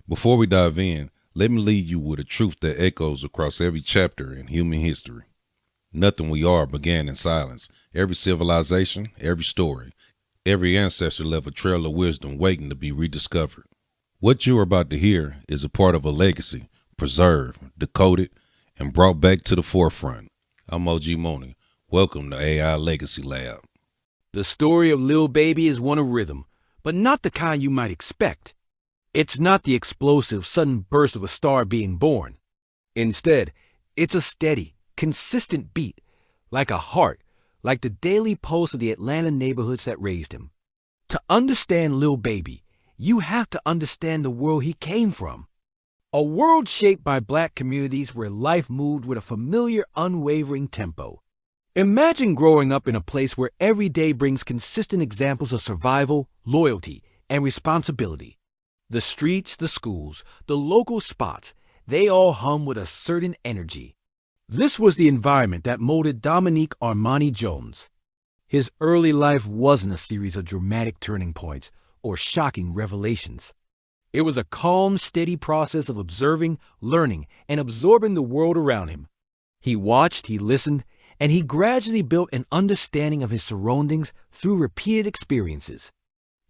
Before we dive in, let me leave you with a truth that echoes across every chapter in human history. Nothing we are began in silence. Every civilization, every story, every ancestor left a trail of wisdom waiting to be rediscovered. What you are about to hear is a part of a legacy, preserved, decoded, and brought back to the forefront. I'm OG Mooney. Welcome to AI Legacy Lab. The story of Lil Baby is one of rhythm, but not the kind you might expect. It's not the explosive, sudden burst of a star being born. Instead, it's a steady, consistent beat, like a heart, like the daily pulse of the Atlanta neighborhoods that raised him. To understand Lil Baby, you have to understand the world he came from. A world shaped by black communities where life moved with a familiar, unwavering tempo. Imagine growing up in a place where every day brings consistent examples of survival, loyalty, and responsibility. The streets, the schools, the local spots, they all hum with a certain energy. This was the environment that molded Dominique Armani Jones. His early life wasn't a series of dramatic turning points or shocking revelations. It was a calm, steady process of observing, learning, and absorbing the world around him. He watched, he listened, and he gradually built an understanding of his surroundings through repeated experiences.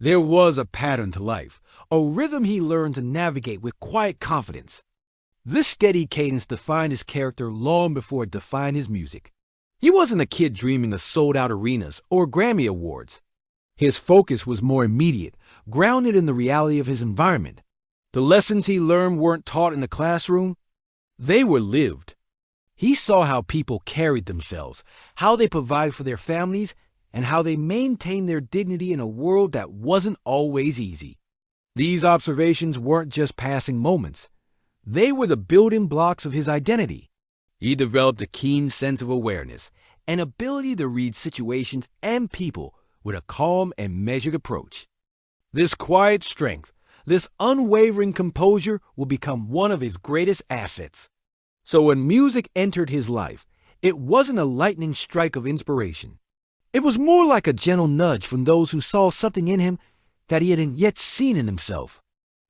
There was a pattern to life, a rhythm he learned to navigate with quiet confidence. This steady cadence defined his character long before it defined his music. He wasn't a kid dreaming of sold-out arenas or Grammy Awards. His focus was more immediate, grounded in the reality of his environment. The lessons he learned weren't taught in the classroom. They were lived. He saw how people carried themselves, how they provided for their families, and how they maintained their dignity in a world that wasn't always easy. These observations weren't just passing moments. They were the building blocks of his identity. He developed a keen sense of awareness, an ability to read situations and people with a calm and measured approach. This quiet strength, this unwavering composure will become one of his greatest assets. So when music entered his life, it wasn't a lightning strike of inspiration. It was more like a gentle nudge from those who saw something in him that he hadn't yet seen in himself.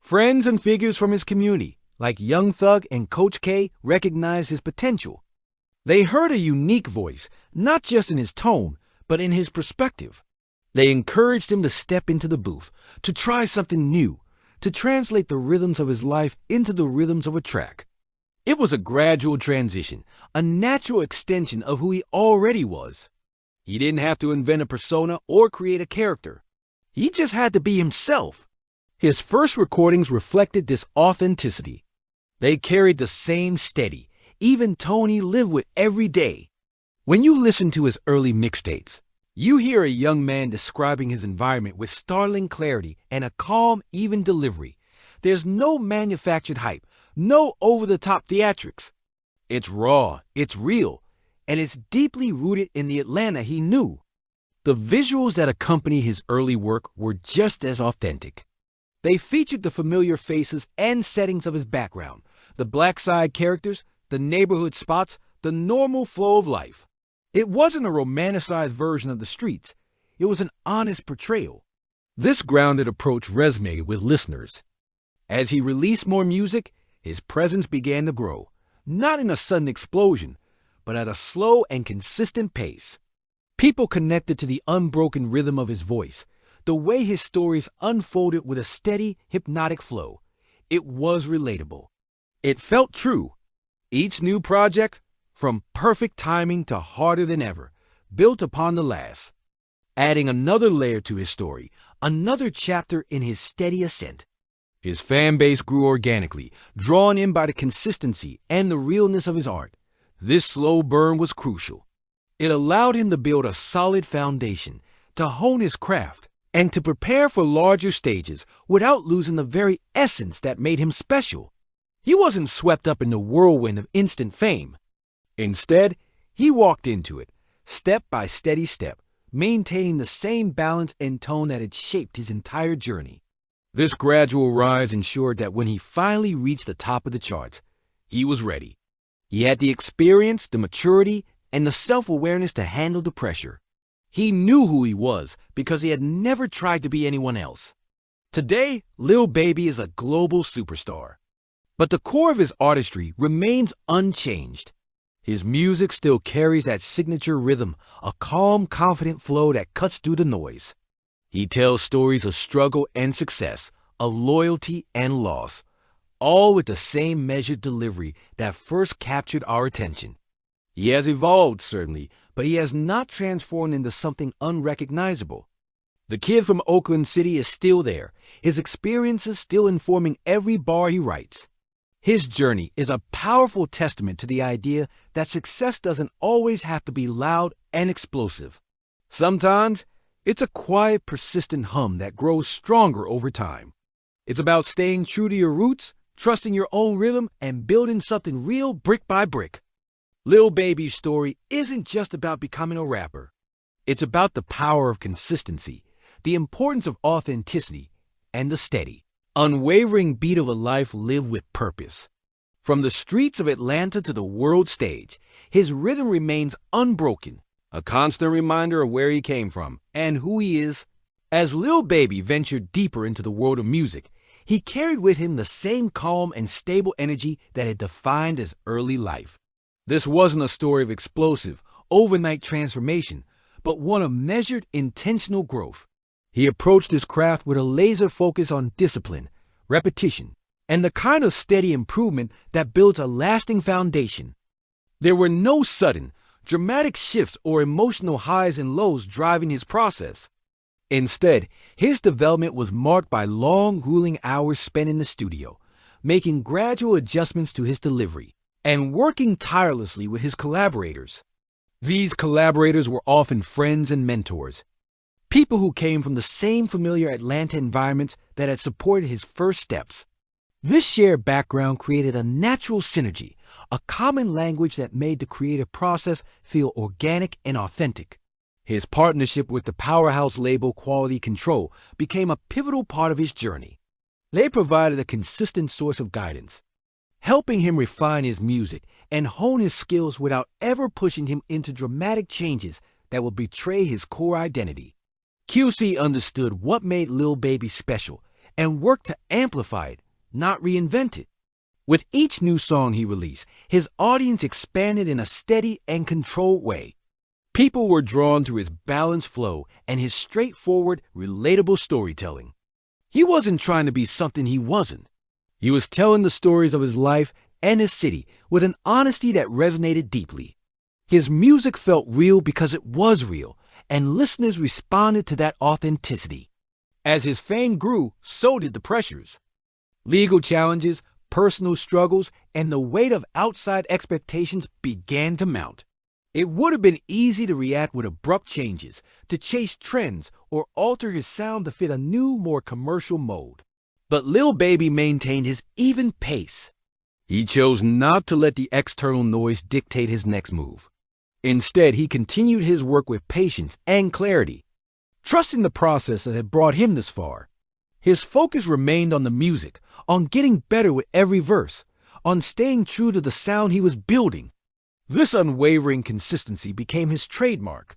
Friends and figures from his community, like Young Thug and Coach K, recognized his potential. They heard a unique voice, not just in his tone, but in his perspective. They encouraged him to step into the booth, to try something new, to translate the rhythms of his life into the rhythms of a track. It was a gradual transition, a natural extension of who he already was. He didn't have to invent a persona or create a character. He just had to be himself. His first recordings reflected this authenticity. They carried the same steady, even tone he lived with every day. When you listen to his early mixtapes, you hear a young man describing his environment with startling clarity and a calm, even delivery. There's no manufactured hype, no over-the-top theatrics. It's raw, it's real, and it's deeply rooted in the Atlanta he knew. The visuals that accompany his early work were just as authentic. They featured the familiar faces and settings of his background, the black side characters, the neighborhood spots, the normal flow of life. It wasn't a romanticized version of the streets. It was an honest portrayal. This grounded approach resonated with listeners. As he released more music, his presence began to grow, not in a sudden explosion, but at a slow and consistent pace. People connected to the unbroken rhythm of his voice, the way his stories unfolded with a steady, hypnotic flow. It was relatable. It felt true. Each new project, from perfect timing to harder than ever, built upon the last, adding another layer to his story, another chapter in his steady ascent. His fan base grew organically, drawn in by the consistency and the realness of his art. This slow burn was crucial. It allowed him to build a solid foundation, to hone his craft, and to prepare for larger stages without losing the very essence that made him special. He wasn't swept up in the whirlwind of instant fame. Instead, he walked into it, step by steady step, maintaining the same balance and tone that had shaped his entire journey. This gradual rise ensured that when he finally reached the top of the charts, he was ready. He had the experience, the maturity, and the self-awareness to handle the pressure. He knew who he was because he had never tried to be anyone else. Today, Lil Baby is a global superstar. But the core of his artistry remains unchanged. His music still carries that signature rhythm, a calm, confident flow that cuts through the noise. He tells stories of struggle and success, of loyalty and loss, all with the same measured delivery that first captured our attention. He has evolved, certainly, but he has not transformed into something unrecognizable. The kid from Oakland City is still there, his experiences still informing every bar he writes. His journey is a powerful testament to the idea that success doesn't always have to be loud and explosive. Sometimes, it's a quiet, persistent hum that grows stronger over time. It's about staying true to your roots, trusting your own rhythm, and building something real brick by brick. Lil Baby's story isn't just about becoming a rapper. It's about the power of consistency, the importance of authenticity, and the steady, unwavering beat of a life lived with purpose. From the streets of Atlanta to the world stage, his rhythm remains unbroken, a constant reminder of where he came from and who he is. As Lil Baby ventured deeper into the world of music, he carried with him the same calm and stable energy that had defined his early life. This wasn't a story of explosive, overnight transformation, but one of measured, intentional growth. He approached his craft with a laser focus on discipline, repetition, and the kind of steady improvement that builds a lasting foundation. There were no sudden, dramatic shifts or emotional highs and lows driving his process. Instead, his development was marked by long, grueling hours spent in the studio, making gradual adjustments to his delivery, and working tirelessly with his collaborators. These collaborators were often friends and mentors, people who came from the same familiar Atlanta environments that had supported his first steps. This shared background created a natural synergy, a common language that made the creative process feel organic and authentic. His partnership with the powerhouse label Quality Control became a pivotal part of his journey. They provided a consistent source of guidance, helping him refine his music and hone his skills without ever pushing him into dramatic changes that would betray his core identity. QC understood what made Lil Baby special and worked to amplify it, not reinvent it. With each new song he released, his audience expanded in a steady and controlled way. People were drawn to his balanced flow and his straightforward, relatable storytelling. He wasn't trying to be something he wasn't. He was telling the stories of his life and his city with an honesty that resonated deeply. His music felt real because it was real, and listeners responded to that authenticity. As his fame grew, so did the pressures. Legal challenges, personal struggles, and the weight of outside expectations began to mount. It would have been easy to react with abrupt changes, to chase trends, or alter his sound to fit a new, more commercial mode. But Lil Baby maintained his even pace. He chose not to let the external noise dictate his next move. Instead, he continued his work with patience and clarity, trusting the process that had brought him this far. His focus remained on the music, on getting better with every verse, on staying true to the sound he was building. This unwavering consistency became his trademark.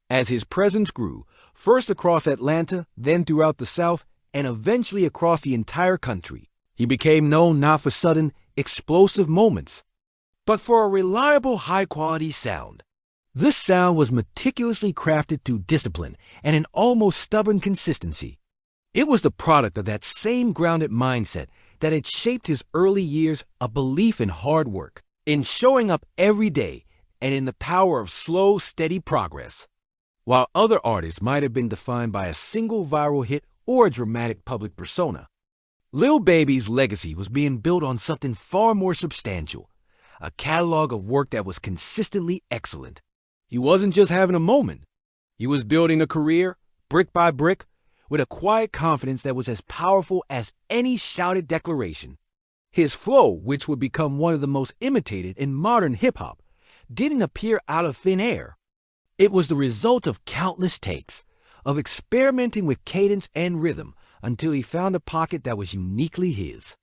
As his presence grew, first across Atlanta, then throughout the South, and eventually across the entire country, he became known not for sudden, explosive moments, but for a reliable, high-quality sound. This sound was meticulously crafted through discipline and an almost stubborn consistency. It was the product of that same grounded mindset that had shaped his early years, a belief in hard work, in showing up every day, and in the power of slow, steady progress. While other artists might have been defined by a single viral hit or a dramatic public persona, Lil Baby's legacy was being built on something far more substantial, a catalog of work that was consistently excellent. He wasn't just having a moment. He was building a career, brick by brick, with a quiet confidence that was as powerful as any shouted declaration. His flow, which would become one of the most imitated in modern hip-hop, didn't appear out of thin air. It was the result of countless takes, of experimenting with cadence and rhythm until he found a pocket that was uniquely his.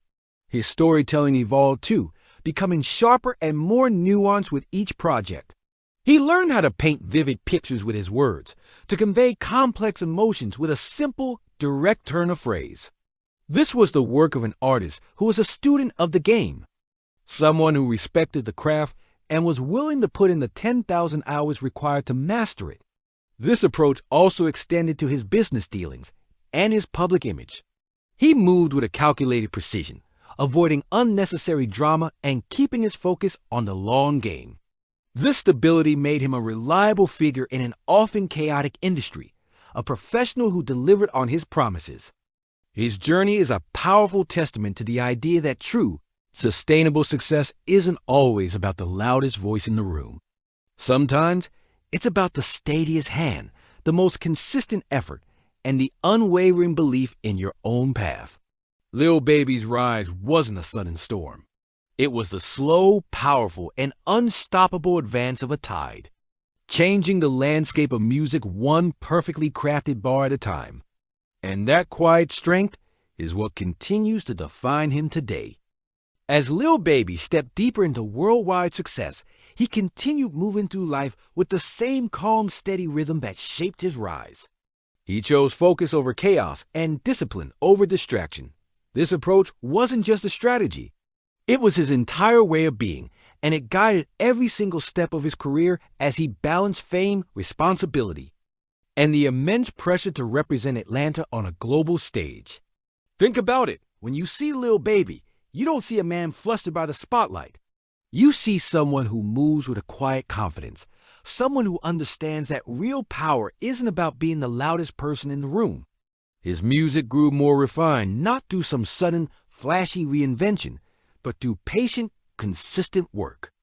His storytelling evolved too, becoming sharper and more nuanced with each project. He learned how to paint vivid pictures with his words, to convey complex emotions with a simple, direct turn of phrase. This was the work of an artist who was a student of the game, someone who respected the craft and was willing to put in the 10,000 hours required to master it. This approach also extended to his business dealings and his public image. He moved with a calculated precision, avoiding unnecessary drama and keeping his focus on the long game. This stability made him a reliable figure in an often chaotic industry, a professional who delivered on his promises. His journey is a powerful testament to the idea that true, sustainable success isn't always about the loudest voice in the room. Sometimes, it's about the steadiest hand, the most consistent effort, and the unwavering belief in your own path. Lil Baby's rise wasn't a sudden storm. It was the slow, powerful, and unstoppable advance of a tide, changing the landscape of music one perfectly crafted bar at a time. And that quiet strength is what continues to define him today. As Lil Baby stepped deeper into worldwide success, he continued moving through life with the same calm, steady rhythm that shaped his rise. He chose focus over chaos and discipline over distraction. This approach wasn't just a strategy. It was his entire way of being, and it guided every single step of his career as he balanced fame, responsibility, and the immense pressure to represent Atlanta on a global stage. Think about it. When you see Lil Baby, you don't see a man flustered by the spotlight. You see someone who moves with a quiet confidence, someone who understands that real power isn't about being the loudest person in the room. His music grew more refined, not through some sudden, flashy reinvention, but through patient, consistent work.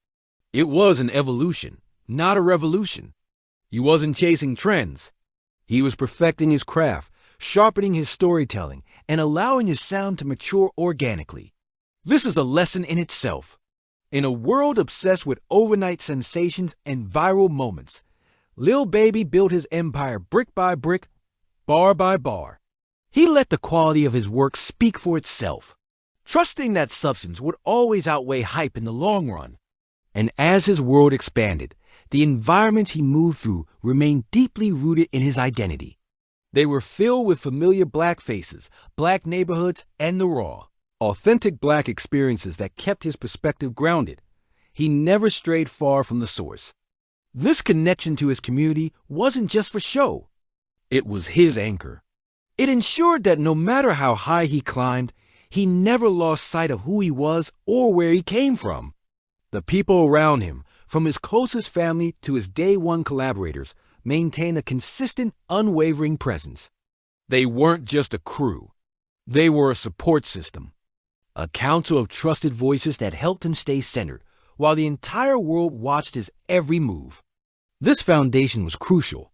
It was an evolution, not a revolution. He wasn't chasing trends. He was perfecting his craft, sharpening his storytelling, and allowing his sound to mature organically. This is a lesson in itself. In a world obsessed with overnight sensations and viral moments, Lil Baby built his empire brick by brick, bar by bar. He let the quality of his work speak for itself, trusting that substance would always outweigh hype in the long run. And as his world expanded, the environments he moved through remained deeply rooted in his identity. They were filled with familiar black faces, black neighborhoods, and the raw, authentic black experiences that kept his perspective grounded. He never strayed far from the source. This connection to his community wasn't just for show. It was his anchor. It ensured that no matter how high he climbed, he never lost sight of who he was or where he came from. The people around him, from his closest family to his day-one collaborators, maintained a consistent, unwavering presence. They weren't just a crew. They were a support system, a council of trusted voices that helped him stay centered, while the entire world watched his every move. This foundation was crucial.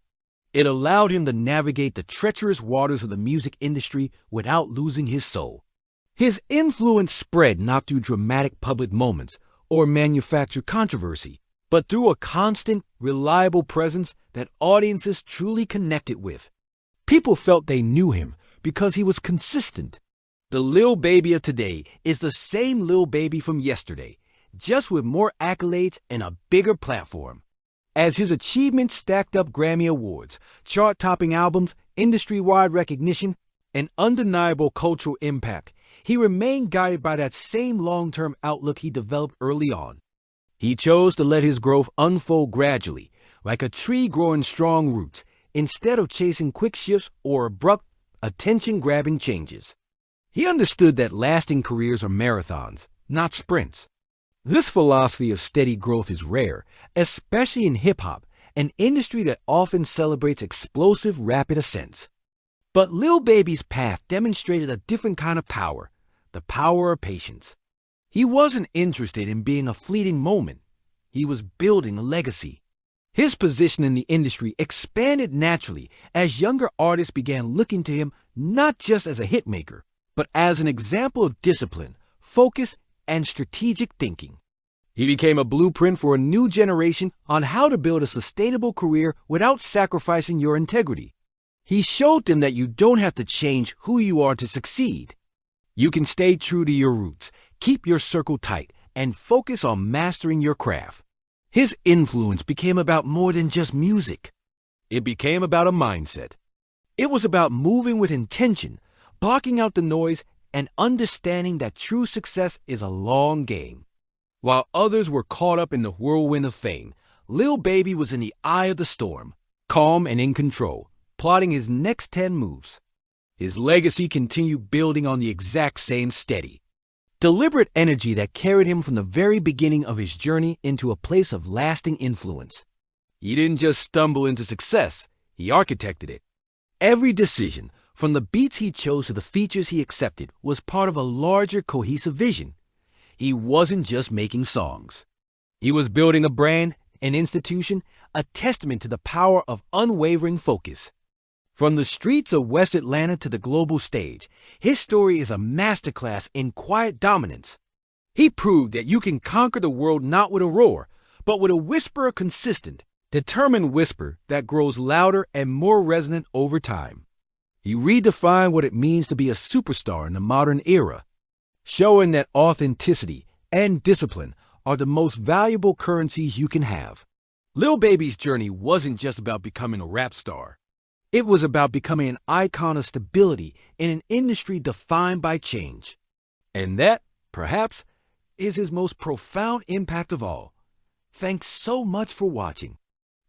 It allowed him to navigate the treacherous waters of the music industry without losing his soul. His influence spread not through dramatic public moments or manufactured controversy, but through a constant, reliable presence that audiences truly connected with. People felt they knew him because he was consistent. The Lil Baby of today is the same Lil Baby from yesterday, just with more accolades and a bigger platform. As his achievements stacked up Grammy Awards, chart-topping albums, industry-wide recognition, and undeniable cultural impact, he remained guided by that same long-term outlook he developed early on. He chose to let his growth unfold gradually, like a tree growing strong roots, instead of chasing quick shifts or abrupt, attention-grabbing changes. He understood that lasting careers are marathons, not sprints. This philosophy of steady growth is rare, especially in hip-hop, an industry that often celebrates explosive, rapid ascents. But Lil Baby's path demonstrated a different kind of power, the power of patience. He wasn't interested in being a fleeting moment. He was building a legacy. His position in the industry expanded naturally as younger artists began looking to him not just as a hitmaker, but as an example of discipline, focus, and strategic thinking. He became a blueprint for a new generation on how to build a sustainable career without sacrificing your integrity. He showed them that you don't have to change who you are to succeed. You can stay true to your roots, keep your circle tight, and focus on mastering your craft. His influence became about more than just music. It became about a mindset. It was about moving with intention, blocking out the noise, and understanding that true success is a long game. While others were caught up in the whirlwind of fame, Lil Baby was in the eye of the storm, calm and in control, plotting his next 10 moves. His legacy continued building on the exact same steady, deliberate energy that carried him from the very beginning of his journey into a place of lasting influence. He didn't just stumble into success, he architected it. Every decision, from the beats he chose to the features he accepted, was part of a larger cohesive vision. He wasn't just making songs. He was building a brand, an institution, a testament to the power of unwavering focus. From the streets of West Atlanta to the global stage, his story is a masterclass in quiet dominance. He proved that you can conquer the world not with a roar, but with a whisper, a consistent, determined whisper that grows louder and more resonant over time. He redefined what it means to be a superstar in the modern era, showing that authenticity and discipline are the most valuable currencies you can have. Lil Baby's journey wasn't just about becoming a rap star. It was about becoming an icon of stability in an industry defined by change. And that, perhaps, is his most profound impact of all. Thanks so much for watching.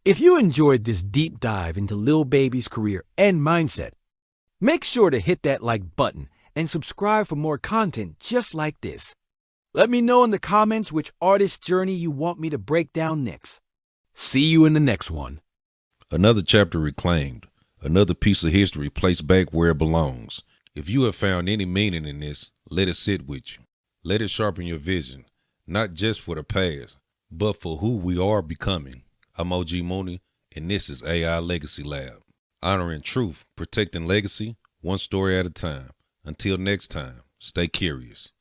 If you enjoyed this deep dive into Lil Baby's career and mindset, make sure to hit that like button and subscribe for more content just like this. Let me know in the comments which artist's journey you want me to break down next. See you in the next one. Another chapter reclaimed. Another piece of history placed back where it belongs. If you have found any meaning in this, let it sit with you. Let it sharpen your vision, not just for the past, but for who we are becoming. I'm OG Mooney, and this is AI Legacy Lab. Honoring truth, protecting legacy, one story at a time. Until next time, stay curious.